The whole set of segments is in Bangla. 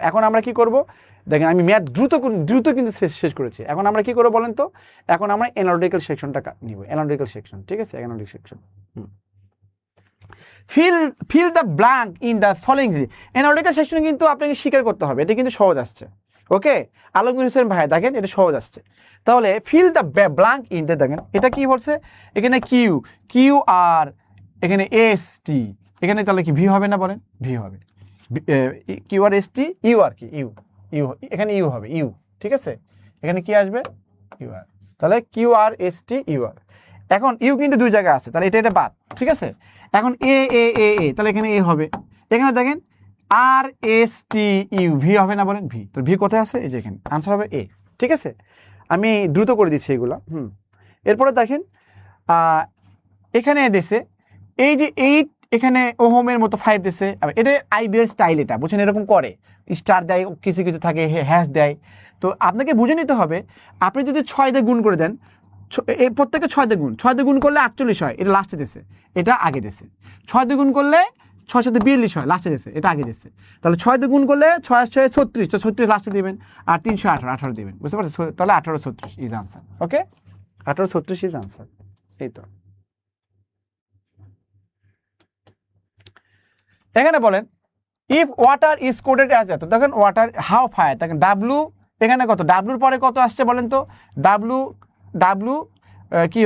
এখন আমরা কি করব দেখেন আমি ম্যাথ দ্রুত কিন্তু শেষ করেছি। এখন আমরা কি করব বলেন তো, এখন আমরা অ্যানালিটিক্যাল সেকশনটা নিব, অ্যানালিটিক্যাল সেকশন, ঠিক আছে, analytical section. Fill the blank in the following. Analytical section কিন্তু আপনাকে স্বীকার করতে হবে, এটা কিন্তু সহজ আসছে। ওকে, আলমগীর হোসেন ভাই দেখেন এটা সহজ আসছে। তাহলে fill the blank in the, দেখেন এটা কি বলছে, এখানে কিউ আর এখানে এস টি, এখানে তাহলে কি ভি হবে না বলেন, ভি হবে, Q R S T, U R কি ইউ, এখানে ইউ হবে, ইউ, ঠিক আছে, এখানে কি আসবে ইউ আর, তাহলে Q R S T U R. এখন ইউ কিন্তু দুই জায়গায় আছে, তাহলে এটা বাদ, ঠিক আছে। এখন এ এ এ এ, তাহলে এখানে এ হবে, এখানে দেখেন আর এস টি ইউ, ভি হবে না বলেন, ভি, তো ভি কোথায় আছে, এই যে এখানে, আনসার হবে এ, ঠিক আছে। আমি দ্রুত করে দিচ্ছি এগুলো। এরপরে দেখেন এখানে দেশে এই যে 8 এখানে ওহমের মতো 5 দেশে, এটা আইবিএর স্টাইল, এটা বুঝছেন, এরকম করে স্টার দেয়, কিছু কিছু থাকে হ্যাশ দেয়। তো আপনাকে বুঝে নিতে হবে, আপনি যদি 6 দিয়ে গুণ করে দেন, এই প্রত্যেকে 6 দিয়ে গুণ করলে 48 হয়, এটা লাস্টে দেশে, এটা আগে দেশে। 6 দিয়ে গুণ করলে 6 সাথে 42 হয়, লাস্টে দেশে, এটা আগে দেশে। তাহলে 6 দিয়ে গুণ করলে 6 6 36, তো 36 লাস্টে দিবেন, আর 318 দিবেন, বুঝতে পারছেন। তাহলে 1836 is answer. Okay, 1836 is answer. এই তো এখানে বলেন if water is coated as এত, দেখেন ওয়াটার হাউ ফায়ার, দেখেন ডাব্লু, এখানে কত, ডাব্লুর পরে কত আসছে বলেন তো, ডাব্লু কি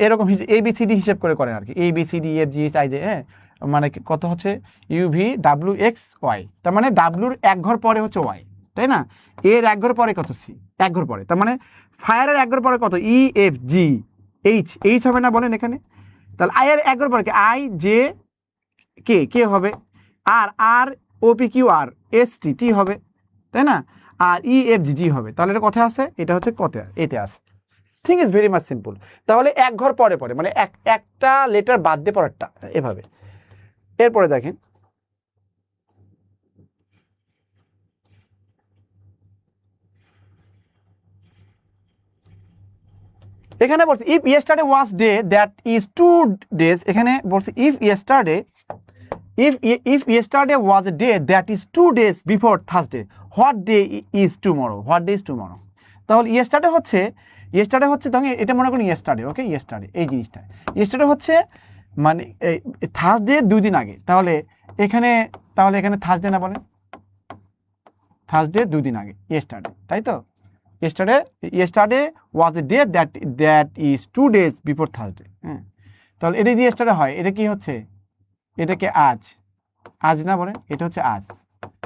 এরকম ABCD হিসেব করে করেন আর কি, ABCD EFG HI, হ্যাঁ, মানে কত হচ্ছে ইউভি ডাব্লু এক্স ওয়াই, তার মানে ডাব্লুর এক ঘর পরে হচ্ছে ওয়াই, তাই না, এর এক ঘর পরে কত সি, এক ঘর পরে, তার মানে ফায়ারের এক ঘর পরে কত EFG এইচ হবে না বলেন এখানে। তাহলে আই এর এক ঘর পরে কি আই জে কে হবে, আর ওপি কিউ আর এস টি হবে, তাই না, আর EFG হবে। তাহলে এটা কোথায় আছে, এটা হচ্ছে কোথায়, এতে আছে। Thing is very much simple. তাহলে এক ঘর পরে মানে একটা লেটার বাদ দিয়ে পরেরটা, এভাবে। এরপরে দেখেন এখানে বলছে if yesterday was day that is 2 days, এখানে বলছে if yesterday was a day that is 2 days before Thursday, what day is tomorrow? তাহলে ইয়েস্টারডে হচ্ছে তখন এটা মনে করুন ইয়েস্টারডে, ওকে, ইয়েস্টারডে এই জিনিসটা, ইয়েস্টারডে হচ্ছে মানে থার্সডে 2 দিন আগে। তাহলে এখানে থার্সডে না বলেন, থার্সডে 2 দিন আগে ইয়েস্টারডে, তাই তো, yesterday was a day that is 2 days before Thursday. হ্যাঁ, তাহলে এটা যদি ইয়েস্টারডে হয়, এটা কি হচ্ছে, এটাকে আজ না বলেন, এটা হচ্ছে আজ,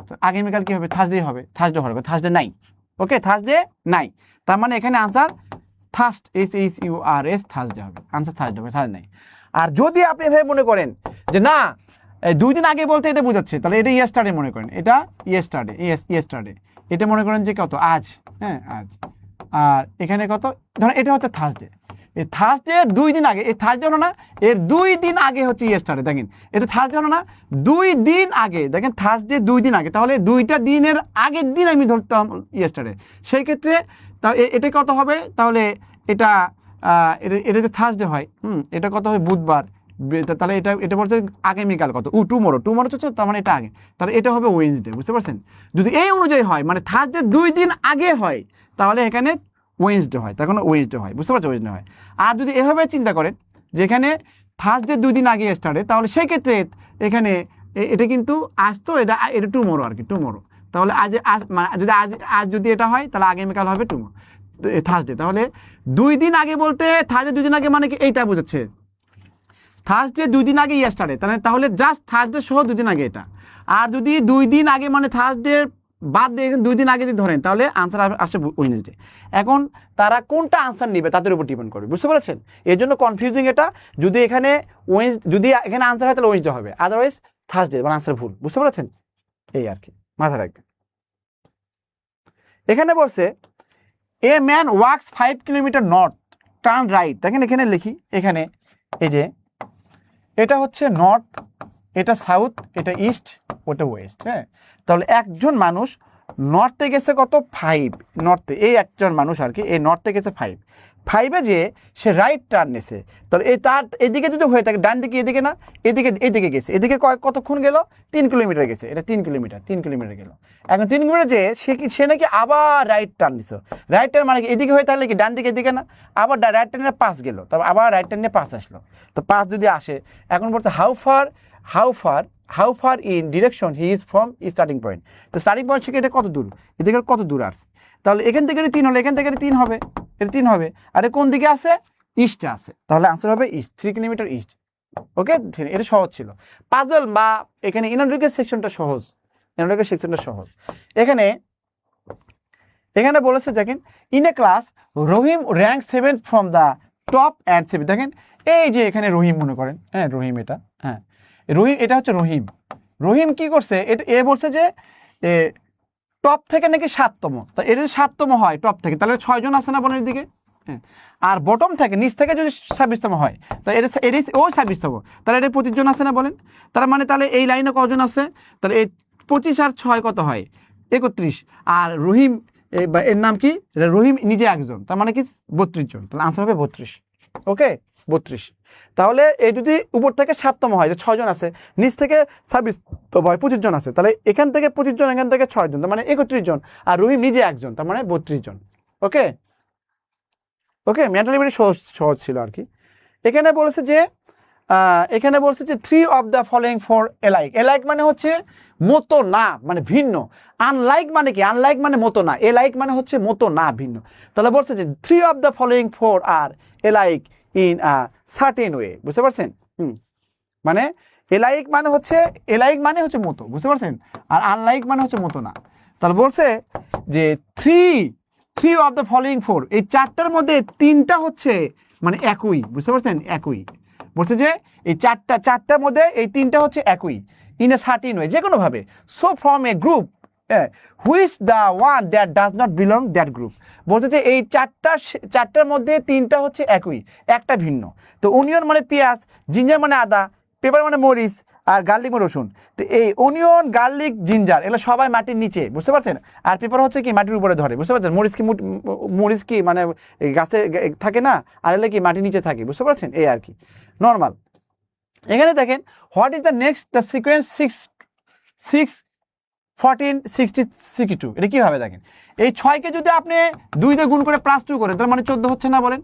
তো আগামীকাল কি হবে, থার্সডে হবে, থার্সডে নাই, ওকে, থার্সডে নাই, তার মানে এখানে আনসার THURS থার্সডে হবে, আনসার থার্সডে হবে, থার্সডে নাই। আর যদি আপনি এভাবে মনে করেন যে না 2 দিন আগে বলতে এটা বোঝাচ্ছে, তাহলে এটা ইয়েস্টারডে মনে করেন, এটা ইয়েস্টারডে, এটা মনে করেন যে কত আজ, হ্যাঁ আজ, আর এখানে কত, ধরেন এটা হচ্ছে থার্সডে, এই থার্সডে 2 দিন আগে, এই থার্সডে হলো না, এর 2 দিন আগে হচ্ছে ইয়েস্টারডে, দেখেন এটা থার্সডে হলো না, 2 দিন আগে, দেখেন থার্সডে 2 দিন আগে, তাহলে 2টা দিনের আগের দিন আমি ধরতাম ইয়েস্টারডে, সেই ক্ষেত্রে এটা কত হবে, তাহলে এটা যে থার্সডে হয়, এটা কত হবে বুধবার, তাহলে এটা বলছে আগামীকাল কত, টুমোরো হচ্ছে, তার মানে এটা আগে, তাহলে এটা হবে ওয়েডনেসডে, বুঝতে পারছেন। যদি এই অনুযায়ী হয়, মানে থার্সডে 2 দিন আগে হয়, তাহলে এখানে ওয়েডনেসডে হয়, তখন ওয়েডনেসডে হয়, বুঝতে পারছো, ওয়েডনেসডে হয়। আর যদি এভাবে চিন্তা করেন যেখানে থার্সডে 2 দিন আগে স্টার্টে, তাহলে সেই ক্ষেত্রে এখানে এটা কিন্তু আজ তো, এটা টুমোরো আর কি, টুমোরো, তাহলে মানে আজ যদি এটা হয়, তাহলে আগামীকাল হবে টুমোরো, থার্সডে। তাহলে 2 দিন আগে বলতে থার্সডে 2 দিন আগে মানে কি এইটা বোঝাচ্ছে, থার্সডে 2 দিন আগে ইয়েস্টারডে, তাহলে জাস্ট থার্সডে সহ 2 দিন আগে এটা। আর যদি 2 দিন আগে মানে থার্সডে বাদ দিয়ে 2 দিন আগে যদি ধরেন, তাহলে আনসার আসে ওয়েডনেসডে। এখন তারা কোনটা আনসার নিবে তাদের উপর ডিপেন্ড করবে, বুঝতে পেরেছেন, এর জন্য কনফিউজিং এটা। যদি এখানে এখানে আনসার হয়, তাহলে ওয়েডনেসডে হবে, আদারওয়াইজ থার্সডে, মানে আনসার ভুল, বুঝতে পেরেছেন, এই আর কি, মাথা রাখবেন। এখানে বলছে a man wax 5 kilometre north, turn right, দেখেন এখানে লিখি, এখানে এই যে এটা হচ্ছে নর্থ, এটা সাউথ, এটা ইস্ট, ওটা ওয়েস্ট, হ্যাঁ। তাহলে একজন মানুষ নর্থে গেছে কত 5, নর্থে, এই একজন মানুষ আর কি, এই নর্থে গেছে 5, 5-এ যে সে রাইট টার্ন নিছে, তাহলে এই তার এদিকে যদি হয়ে থাকে, ডান দিকে এদিকে না, এদিকে গেছে, এদিকে কতক্ষণ গেল, 3 কিলোমিটার গেছে, এটা 3 কিলোমিটার গেল। এখন 3 কিলোমিটার যে সে নাকি আবার রাইট টার্ন নিছে। রাইট টার্ন মানে কি এদিকে হয়ে থাকলে কি ডান দিকে এদিকে না, আবার রাইট টার্নে 5 গেল, তারপর আবার রাইট টার্নে 5 আসলো। তো 5 যদি আসে, এখন বলছে how far in direction he is from starting point. তো স্টার্টিং পয়েন্ট থেকে এটা কত দূর, এদিকে কত দূর আসছে, তাহলে এখান থেকে 3 হলে এখান থেকে 3 হবে, এটা 3 হবে। আর কোন দিকে আছে, ইস্টে আছে, তাহলে আনসার হবে ইস্ট, 3 কিলোমিটার ইস্ট। ওকে, এটা সহজ ছিল। পাজল বা এখানে ইনঅর্ডিনারি সেকশনটা সহজ, এখানে বলেছে দেখেন, in a class Rahim rank 7th from the top and 7। দেখেন এই যে এখানে রহিম মনে করেন, হ্যাঁ রহিম এটা, হ্যাঁ রহিম, এটা হচ্ছে রহিম কি করছে, এটা এ বলছে যে টপ থেকে নাকি 7তম, তা এটা 7তম হয় টপ থেকে, তাহলে 6 জন আছে না বোনের দিকে, হ্যাঁ। আর বটম থেকে নিচ থেকে যদি 26তম হয়, তা এটা ও 26তম, তাহলে এটা 25 জন আছে না বলেন। তার মানে তাহলে এই লাইনে কজন আছে, তাহলে এই 25 আর 6 কত হয়, 31। আর রহিম এর নাম কি, রহিম নিজে একজন, তার মানে কি 32 জন, তাহলে আনসার হবে 32। ওকে, 32। তাহলে এই যদি উপর থেকে 7তম হয়, যে 6 জন আছে, নিচ থেকে 26তম হয় 25 জন আছে, তাহলে এখান থেকে 25 জন, এখান থেকে 6 জন, তার মানে 31 জন। আর রহিম নিজে একজন, তার মানে 32 জন। ওকে, মেন্টালি সহজ ছিল আর কি। এখানে বলেছে যে 3 of the following for alike. Alike মানে হচ্ছে মতো না, মানে ভিন্ন। আনলাইক মানে কি, আনলাইক মানে মতো না, এলাইক মানে হচ্ছে মতো না, ভিন্ন। তাহলে বলছে যে 3 of the following four are alike in a certain way. বুঝতে পারছেন? মানে এলাইক মানে হচ্ছে মতো, বুঝতে পারছেন? আর আনলাইক মানে হচ্ছে মতো না। তাহলে বলছে যে 3 অফ দ্য ফলোইং ফোর, এই 4টার মধ্যে 3টা হচ্ছে মানে একই। বুঝতে পারছেন? একই। বলছে যে এই 4টার মধ্যে এই 3টা হচ্ছে একই, ইন এ সার্টেন ওয়ে, যে কোনো ভাবে। So from a group which the one that does not belong that group. বলছে যে এই 4টার মধ্যে 3টা হচ্ছে একই, একটা ভিন্ন। তো অনিয়ন মানে পেঁয়াজ, জিঞ্জার মানে আদা, পেপার মানে মরিচ, আর গার্লিক মানে রসুন। তো এই অনিয়ন, গার্লিক, জিঞ্জার এগুলো সবাই মাটির নিচে, বুঝতে পারছেন? আর পেপার হচ্ছে কি মাটির উপরে ধরে, বুঝতে পারছেন? মরিচ কি মানে গাছে থাকে না, আর এগুলো কি মাটির নিচে থাকে, বুঝতে পারছেন? এই আর কি নর্মাল। এখানে দেখেন, what is the next the sequence 6 14 60 62। এটা কীভাবে দেখেন, এই 6কে যদি আপনি 2 দিয়ে গুণ করে +2 করেন, তার মানে 14 হচ্ছে না বলেন?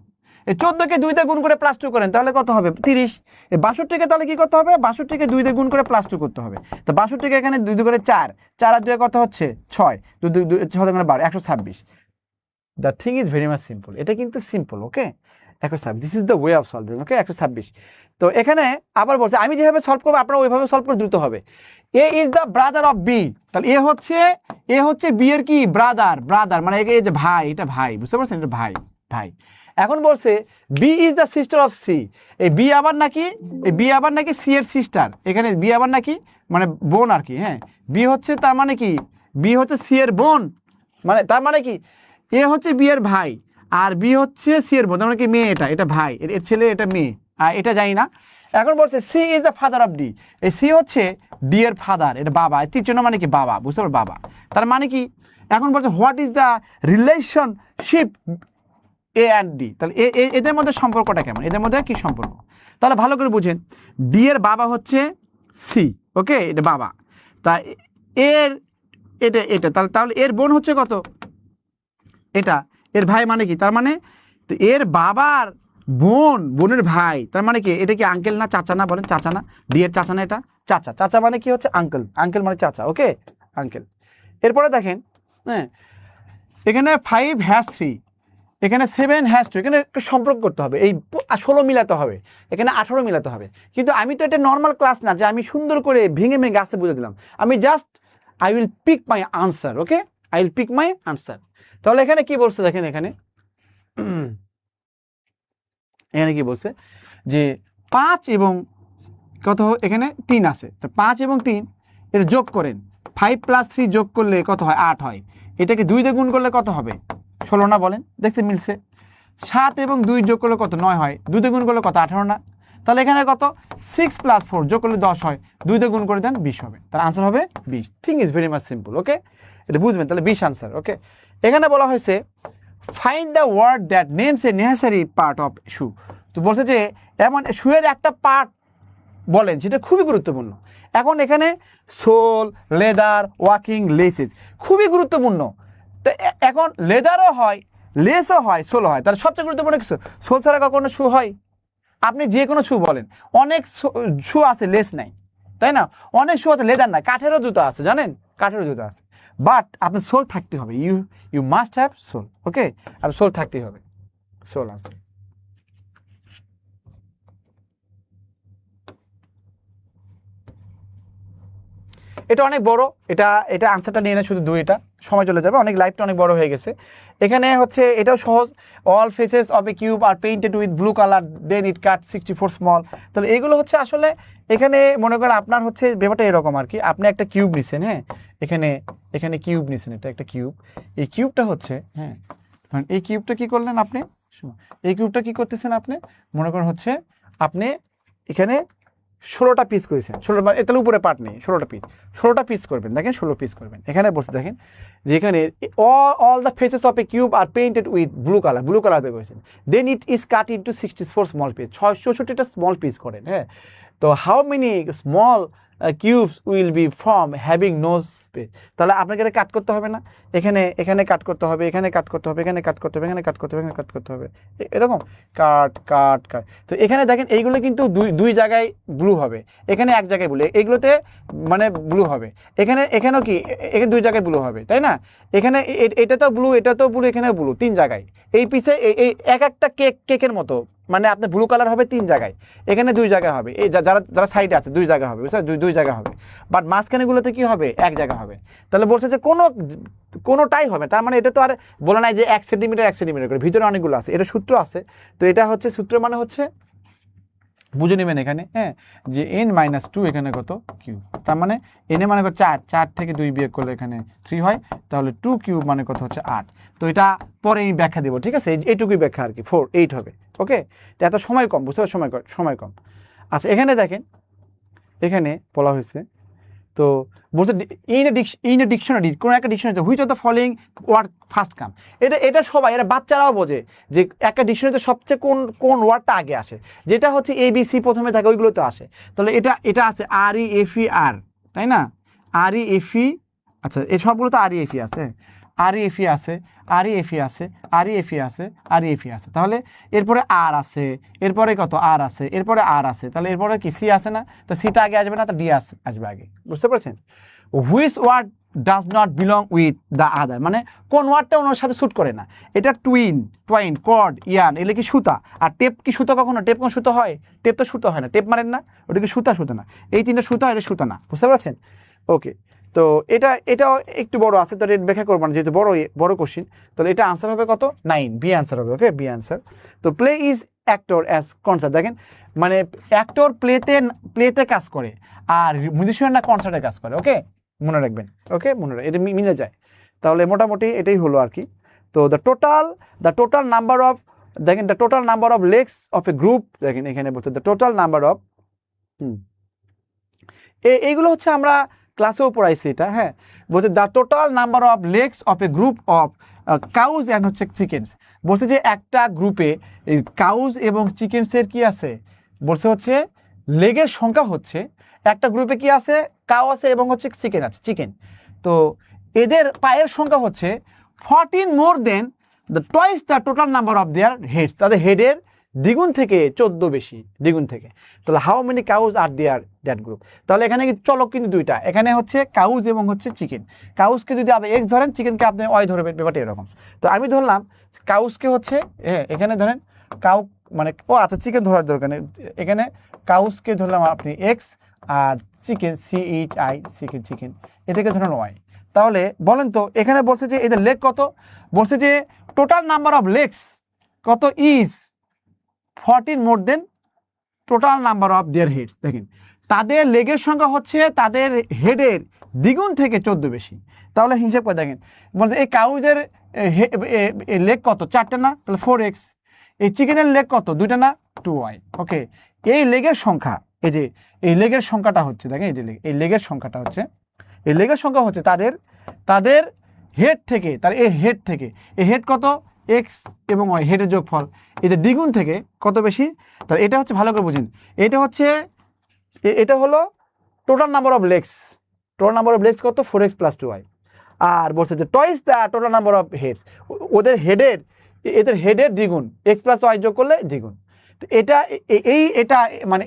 এই 14কে 2 দিয়ে গুণ করে +2 করেন, তাহলে কত হবে? 30। এই 62কে তাহলে কি করতে হবে? 62কে 2 দিয়ে গুণ করে +2 করতে হবে। তো 62কে এখানে 2 দিয়ে করে 4 আর 2 কত হচ্ছে? 6, 2 6 দিয়ে 12, 126। The thing is very much simple. এটা কিন্তু simple. Okay, 126, this is the way of solving. Okay, 126। তো এখানে আবার বলছে আমি যেভাবে সলভ করবো আপনারা ওইভাবে সলভ করে দ্রুত হবে। A is the brother of B. তাহলে এ হচ্ছে বি এর কি ব্রাদার, মানে এই যে ভাই, এটা ভাই, বুঝতে পারছেন? এটা ভাই। এখন বলছে B is the sister of C. এই বি আবার নাকি সি এর সিস্টার। এখানে বি আবার নাকি মানে বোন আর কি। হ্যাঁ, বি হচ্ছে তার মানে কি, বি হচ্ছে সি এর বোন, মানে তার মানে কি এ হচ্ছে বি এর ভাই আর বি হচ্ছে সি এর বোন, তার মানে কি মেয়ে, এটা ভাই, এর ছেলে, এটা মেয়ে, আর এটা জানি না। এখন বলছে C is the father of D. এই সি হচ্ছে ডি এর ফাদার, এটা বাবা। তৃতীয় মানে কি বাবা, বুঝতে পারো? বাবা। তার মানে কি, এখন বলছে what is the relationship A and D. তাহলে এদের মধ্যে সম্পর্কটা কেমন, এদের মধ্যে কি সম্পর্ক? তাহলে ভালো করে বুঝেন, ডি এর বাবা হচ্ছে সি। ওকে, এটা বাবা। তা এর এটা তাহলে এর বোন হচ্ছে কত? এটা এর ভাই, মানে কি তার মানে এর বাবার বোনের ভাই, তার মানে কি এটা কি আঙ্কেল না চাচা না? বলেন চাচা না? ডি এর চাচা না? এটা চাচা মানে কি হচ্ছে আঙ্কেল মানে চাচা। ওকে, আঙ্কেল। এরপরে দেখেন, হ্যাঁ, এখানে 5 # 3, এখানে 7 # 2, এখানে একটা সম্পর্ক করতে হবে, এই 16 মিলাতে হবে, এখানে 18 মিলাতে হবে। কিন্তু আমি তো এটা নর্মাল ক্লাস না যে আমি সুন্দর করে ভেঙে আসতে বুঝে দিলাম। আমি just I will pick my answer. Okay, I will pick my answer. তাহলে এখানে কি বলছে দেখেন, এখানে কি বলছে যে 5 এবং কত, এখানে 3 আছে, তো 5 এবং 3 এর যোগ করেন। 5 + 3 যোগ করলে কত হয়? 8 হয়। এটাকে 2 দিয়ে গুণ করলে কত হবে? 16 না? বলেন, দেখছে মিলছে। 7 এবং 2 যোগ করলে কত? 9 হয়। 2 দিয়ে গুণ করলে কত? 18 না? তাহলে এখানে কত? 6 + 4 যোগ করলে 10 হয়। 2 দিয়ে গুণ করে দেন, 20 হবে। তার আনসার হবে 20। Thing is very much simple. Okay, এটা বুঝবেন, তাহলে 20 আনসার। ওকে, এখানে বলা হয়েছে find the word that names a necessary part of shoe. তো বলছে যে এমন শুয়ের একটা পার্ট বলেন যেটা খুবই গুরুত্বপূর্ণ। এখন এখানে সোল, লেদার, ওয়াকিং, লেসেস খুবই গুরুত্বপূর্ণ। তো এখন লেদারও হয়, লেসও হয়, সোল হয়, তাহলে সবচেয়ে গুরুত্বপূর্ণ কিছু সোল ছাড়া কখনো শু হয়? আপনি যে কোনো শু বলেন, অনেক শু আছে লেস নাই, তাই না? অনেক শু আছে লেদার নাই, কাঠেরও জুতো আছে, জানেন, কাঠেরও জুতো আছে, বাট আপনার সোল থাকতে হবে। You must have soul. Okay, আর সোল থাকতেই হবে, সোল আছে। এটা অনেক বড়, এটা আনসারটা নিয়ে না, শুধু দুইটা সময় চলে যাবে, অনেক লাইফটা অনেক বড় হয়ে গেছে। এখানে হচ্ছে এটাও সহজ, all faces of a cube are painted with blue colour, then it cut 64 small. তাহলে এগুলো হচ্ছে আসলে এখানে মনে করেন আপনার হচ্ছে ব্যাপারটা এরকম আর কি, আপনি একটা কিউব নিছেন, হ্যাঁ, এখানে কিউব নিছেন, এটা একটা কিউব, এই কিউবটা হচ্ছে, হ্যাঁ, এই কিউবটা কি করলেন আপনি, এই কিউবটা কি করতেছেন আপনি, মনে করেন হচ্ছে আপনি এখানে 16টা পিস করেছেন, 16 তাহলে উপরে পার্ট নেই, 16টা পিস করবেন, দেখেন 16 পিস করবেন। এখানে বসে দেখেন যে এখানে all the faces of a cube are painted with blue colour দিয়ে করেছেন, then it is cut into 64 small piece, 664টা স্মল পিস করেন, হ্যাঁ। তো how many small cubes will be from having no space. তাহলে আপনাকে এটা কাট করতে হবে না, এখানে কাট করতে হবে, এখানে কাট করতে হবে, এখানে কাট করতে হবে, এখানে কাট করতে হবে, এখানে কাট করতে হবে, এরকম কাট কাট কাট। তো এখানে দেখেন এইগুলো কিন্তু দুই জায়গায় ব্লু হবে, এখানে এক জায়গায় ব্লু, এগুলোতে মানে ব্লু হবে, এখানেও কি, এখানে 2 জায়গায় ব্লু হবে, তাই না? এখানে এটা তো ব্লু, এখানেও ব্লু, 3 জায়গায়। এই পিসে এই একটা কেকের মতো, মানে আপনার ব্লু কালার হবে 3 জায়গায়, এখানে 2 জায়গায় হবে, এই যারা সাইডে আছে 2 জায়গা হবে, বুঝছেন, 2 জায়গা হবে, বাট মাঝখানেগুলোতে কি হবে, 1 জায়গা হবে। তাহলে বলছে যে কোনোটাই হবে, তার মানে এটা তো আর বলে নাই যে 1 সেন্টিমিটার করে, ভিতরে অনেকগুলো আছে, এটা সূত্র আছে। তো এটা হচ্ছে সূত্র, মানে হচ্ছে বুঝে নেবেন এখানে, হ্যাঁ, যে n-2 এখানে কত কিউব, তার মানে n মানে 4 থেকে 2 বিয়োগ করলে এখানে 3 হয়, তাহলে 2 কিউব মানে কত হচ্ছে 8। তো এটা পরে আমি ব্যাখ্যা দেবো, ঠিক আছে, এইটুকুই ব্যাখ্যা আর কি, 8 হবে। ওকে, তো এত সময় কম, বুঝতে পারছি, সময় কম। আচ্ছা, এখানে দেখেন, এখানে বলা হয়েছে, তো বলছে ইন এ ডিকশনারি, কোনো একটা ডিকশনারিতে which of the following word first come. এটা সবাই, এটা বাচ্চারাও বোঝে যে একটা ডিকশনারিতে সবচেয়ে কোন ওয়ার্ডটা আগে আসে, যেটা হচ্ছে ABC প্রথমে থাকে, ওইগুলো তো আসে। তাহলে এটা আছে REFER, তাই না, REFE, আচ্ছা, এই সবগুলো তো REFE আছে, REFE আছে, REFE আছে, REFE আছে, REFE আছে। তাহলে এরপরে আর আছে, এরপরে কত আর আছে, এরপরে আর আছে, তাহলে এরপরে কি সি আছে না, তো সিটা আগে আসবে না, তো ডি আসবে আগে, বুঝতে পারছেন? Which word does not belong with the other, মানে কোন ওয়ার্ডটা ওনার সাথে স্যুট করে না। এটা টুইন, কর্ড, ইয়ার্ন, এগুলো কি সুতা, আর টেপ কি সুতো কখনো, টেপ কোন সুতো হয়, টেপ তো সুতো হয় না, টেপ মারেন না, ওটা কি সুতা না, এই 3টা সুতা, এটা সুতা না, বুঝতে পারছেন? ওকে, তো এটাও একটু বড় আছে, তো এটা ব্যাখ্যা করবো না, যেহেতু বড় কোশ্চিন। তাহলে এটা আনসার হবে কত, 9, বি আনসার হবে। ওকে, বি আনসার। তো play is actor as concert, দেখেন মানে অ্যাক্টর প্লেতে কাজ করে, আর মিউজিশিয়ানরা কনসার্টে কাজ করে। ওকে, মনে রাখবেন, ওকে, মনে রাখবেন, এটা মিলে যায়। তাহলে মোটামুটি এটাই হলো আর কি। তো দ্য টোটাল নাম্বার অফ, দেখেন the total number of legs of a group, দেখেন এখানে বলছে দ্য টোটাল নাম্বার অফ, এইগুলো হচ্ছে আমরা ক্লাসেও পড়াইছি এটা, হ্যাঁ, বলছে the total number of legs of a group of cows and হচ্ছে চিকেন্স। বলছে যে একটা গ্রুপে কাউজ এবং চিকেন্সের কি আছে, বলছে হচ্ছে লেগের সংখ্যা হচ্ছে, একটা গ্রুপে কি আছে, কাউ আছে এবং হচ্ছে চিকেন আছে, চিকেন। তো এদের পায়ের সংখ্যা হচ্ছে 14 more than twice the total number of their heads, তাদের হেডের দ্বিগুণ থেকে 14 বেশি, দ্বিগুণ থেকে। তাহলে how many cows are there that group. তাহলে এখানে চলক কিন্তু 2টা, এখানে হচ্ছে কাউজ এবং হচ্ছে চিকেন। কাউজকে যদি আপনি এক্স ধরেন, চিকেনকে আপনি ওয়াই ধরবেন, ব্যাপারটা এরকম। তো আমি ধরলাম কাউজকে হচ্ছে, এখানে ধরেন কাউ, মানে ও আচ্ছা, চিকেন ধরার দরকার নেই, এখানে কাউজকে ধরলাম আপনি এক্স, আর চিকেন CHI, চিকেন এটাকে ধরেন ওয়াই। তাহলে বলেন তো, এখানে বলছে যে এদের লেগ কত, বলছে যে টোটাল নাম্বার অফ লেগস কত is 14 more than total number of their heads. দেখেন তাদের লেগের সংখ্যা হচ্ছে তাদের হেডের দ্বিগুণ থেকে 14 বেশি। তাহলে হিসাব করে দেখেন, বলতে এই কাউজের লেগ কত, 4টা না, তাহলে 4x। এই চিকেনের লেগ কত, 2টা না, 2y। ওকে, এই লেগের সংখ্যা, এই যে এই লেগের সংখ্যাটা হচ্ছে, দেখেন এই লেগের সংখ্যাটা হচ্ছে, এই লেগের সংখ্যা হচ্ছে তাদের হেড থেকে, তার এই হেড থেকে, এই হেড কত, এক্স এবং ওয়াই হেডের যোগফল এদের দ্বিগুণ থেকে কত বেশি, তাহলে এটা হচ্ছে ভালো করে বুঝুন, এটা হলো total number of legs, total number of legs কত 4x + 2y, আর বলছে যে twice the total number of heads, এদের হেডের দ্বিগুণ x + y যোগ করলে দ্বিগুণ। তো এটা মানে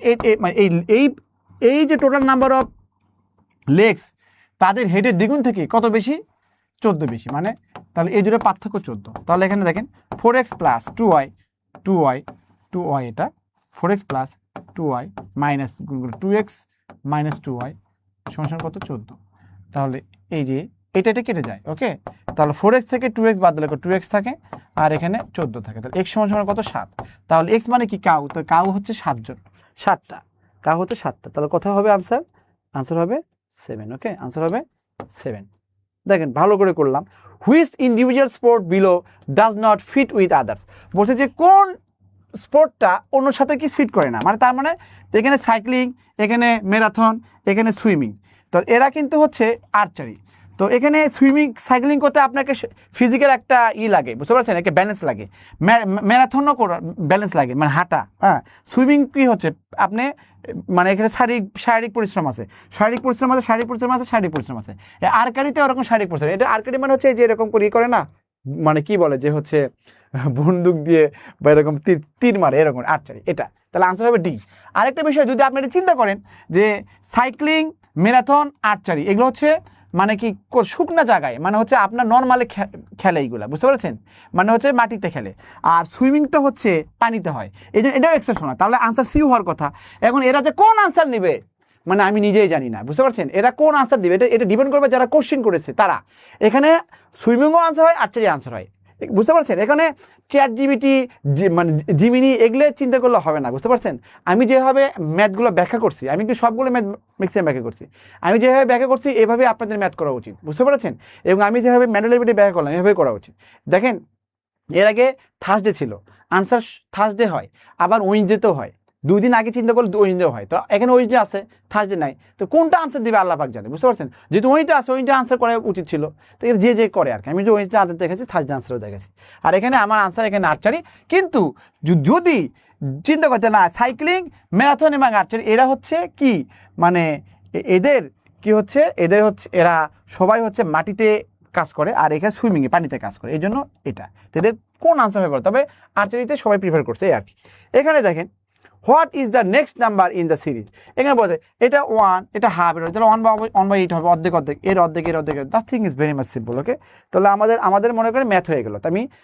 এই যে টোটাল নাম্বার অফ লেগস তাদের হেডের দ্বিগুণ থেকে কত বেশি, 14 বেশি, মানে তাহলে এই দুটো পার্থক্য 14। তাহলে এখানে দেখেন 4x + 2y এটা 4x + 2y minus 2x - 2y সমান কত 14। তাহলে এই যে এটা কেটে যায়, ওকে, তাহলে 4x থেকে 2x বাদ দিলে 2x থাকে আর এখানে 14 থাকে, তাহলে x সমান কত 7। তাহলে x মানে কি কাউ, তো কাউ হচ্ছে 7টা, কাউ হচ্ছে 7টা, তাহলে কোথায় হবে আনসার হবে 7, ওকে, আনসার হবে 7। দেখেন ভালো করে করলাম। Which individual sport below does not fit with others, বলছে যে কোন স্পোর্টটা অন্যর সাথে কি ফিট করে না, মানে তার মানে এখানে সাইক্লিং, এখানে ম্যারাথন, এখানে সুইমিং, তো এরা কিন্তু হচ্ছে আর্চারি। তো এখানে সুইমিং সাইক্লিং করতে আপনাকে ফিজিক্যাল একটা লাগে, বুঝতে পারছেন, একটা ব্যালেন্স লাগে, ম্যারাথনও ব্যালেন্স লাগে, মানে হাঁটা, হ্যাঁ। সুইমিং কি হচ্ছে আপনি মানে এখানে শারীরিক পরিশ্রম আছে, শারীরিক পরিশ্রম আছে। আর্চারিতে ওরকম শারীরিক পরিশ্রম, এটা আর্চারি মানে হচ্ছে যে এরকম করে না, মানে কি বলে যে হচ্ছে বন্দুক দিয়ে বা এরকম তীর মারে, এরকম আর্চারি এটা। তাহলে আনসার হবে ডি। আরেকটা বিষয় যদি আপনি চিন্তা করেন যে সাইক্লিং, ম্যারাথন, আর্চারি এগুলো হচ্ছে মানে কি শুকনা জায়গায়, মানে হচ্ছে আপনার নর্মালি খেলে এইগুলা, বুঝতে পারছেন, মানে হচ্ছে মাটিতে খেলে, আর সুইমিংটা হচ্ছে পানিতে হয়, এই জন্য এটাও এক্সেপশন। তাহলে আনসার সি হওয়ার কথা। এখন এরা যে কোন আনসার নেবে মানে আমি নিজেই জানি না, বুঝতে পারছেন, এরা কোন আনসার দিবে এটা ডিপেন্ড করবে যারা কোশ্চেন করেছে তারা। এখানে সুইমিংও আনসার হয়, আর্চারি আনসার হয়, বুঝতে পারছেন। এখানে চ্যাটজিপিটি মানে জিমিনি এগুলো চিন্তা করলে হবে না, বুঝতে পারছেন। আমি যেভাবে ম্যাথগুলো ব্যাখ্যা করছি, আমি কিন্তু সবগুলো ম্যাথ ম্যাক্সিমাম ব্যাখ্যা করছি, আমি যেভাবে ব্যাখ্যা করছি এভাবে আপনাদের ম্যাথ করা উচিত, বুঝতে পারছেন। এবং আমি যেভাবে ম্যানুয়ালিটি ব্যাখ্যা করলাম এভাবে করা উচিত। দেখেন এর আগে থার্সডে ছিল, আনসার থার্সডে হয়, আবার ওয়েডনেসডেতেও হয়, 2 দিন আগে চিন্তা করলে ওয়েডনেসডেও হয়। তো এখানে ওয়েডনেসডে আছে, থার্সডে নাই, তো কোনটা আনসার দিবে আল্লাহ পাক জানে, বুঝতে পারছেন। যেহেতু ওয়েডনেসডে আছে, ওয়েডনেসডে আনসার করা উচিত ছিল, তো যে করে আর কি। আমি যে ওয়েডনেসডে আনসার দেখেছি, থার্সডে আনসারও দেখেছি, আর এখানে আমার আনসার এখানে আর্চারি। কিন্তু যদি চিন্তা করছে না সাইক্লিং, ম্যারাথন এবং আর্চারি এরা হচ্ছে কি মানে এদের এরা সবাই হচ্ছে মাটিতে কাজ করে, আর এখানে সুইমিংয়ে পানিতে কাজ করে, এই জন্য এটা। এদের কোন আনসার হবে, তবে আর্চারিতে সবাই প্রিফার করছে এই আর কি। এখানে দেখেন what is the next number in the series, এখানে বলতে এটা 1, এটা হাফ, এটা তাহলে 1/8 হবে, অর্ধেক এর অর্ধেক, the thing is very much simple, okay. তাহলে আমাদের মনে করেন ম্যাথ হয়ে গেল। তো আমি